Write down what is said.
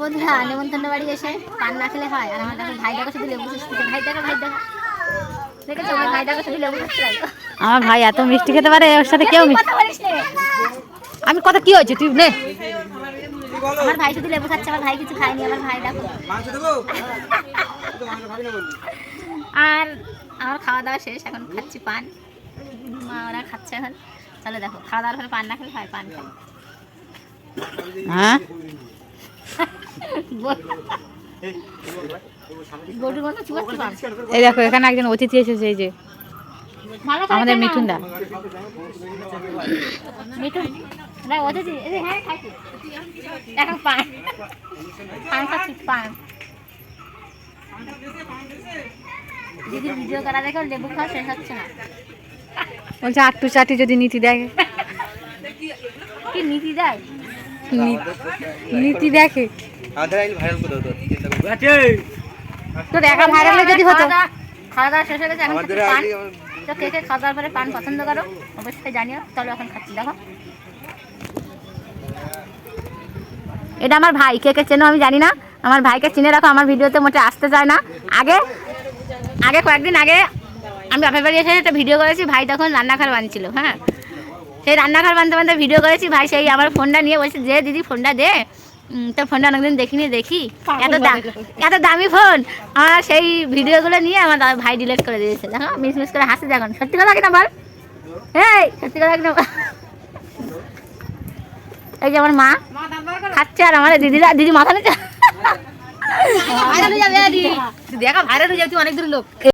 বন্ধুরা নেমন্তন্ন বাড়ি এসে পান না খেলে হয়। আর আমার দেখো ভাই দেখো শুধু লেবু খাচ্ছে। ভাই দেখো দেখেছো আমার ভাই দেখো শুধু লেবু খাচ্ছে। আমার ভাই এত মিষ্টি খেতে পারে, ওর সাথে কেউ কথা বলিস নে। আমি কথা কি হয়েছে তুই নে। আমার ভাই শুধু লেবু খাচ্ছে, আমার ভাই কিছু খায়নি। আমার ভাই দেখো আর আমার খাওয়া দাওয়া শেষ, এখন খাচ্ছি পান। মা ওরা খাচ্ছে এখন। চলো দেখো খাওয়া দাওয়ার পরে পান না খেলে হয়, পান খাই। হ্যাঁ গরুর মতো চুয়াচ্ছি পান। এই দেখো এখানে একজন অতিথি এসেছে, এই যে আমাদের মিঠুনদা। মিঠুন না অতিথি, হ্যাঁ খাইছি এখন পান। পান খাচ্ছি পান। দিদি ভিডিও করা দেখো লেবু খাওয়া শেষ হচ্ছে না। বলছে আটটু চাটি যদি নীতি দেয়। কি নীতি দেয়? নীতি দেখে তোর একা ভাইরাল যদি হতো। খাওয়া দাওয়া শেষ হয়ে গেছে, এখন খাচ্ছি পান। তো কে কে খাওয়া দাওয়ার পরে পান পছন্দ করো অবশ্যই জানিও। চলো এখন খাচ্ছি দেখো। এটা আমার ভাই, কে কে চেনো আমি জানি না। আমার ভাইকে চিনে রাখো, আমার ভিডিওতে মোটে আসতে চায় না। আগে আগে কয়েকদিন আগে আমি বাপের বাড়ি এসে একটা ভিডিও করেছি, ভাই তখন রান্নাঘর বানিয়েছিল। হ্যাঁ, সেই রান্নাঘর বানতে বানতে ভিডিও করেছি। ভাই সেই আমার ফোনটা নিয়ে বলছে যে দিদি ফোনটা দে, তোর ফোনটা অনেকদিন দেখিনি, দেখি এত দামি ফোন। আমার সেই ভিডিওগুলো নিয়ে আমার ভাই ডিলিট করে দিয়েছে। দেখো মিস মিস করে হাসি দেখুন। সত্যি কথা কিনা বল, এই সত্যি কথা কিনা। এই যে আমার মা খাচ্ছে আর আমার দিদি মাথা নিচ্ছে। ভাইরাল হয়ে যাবে, দেখা ভাইরাল হয়ে যাবে, তুই অনেক দূর লোক।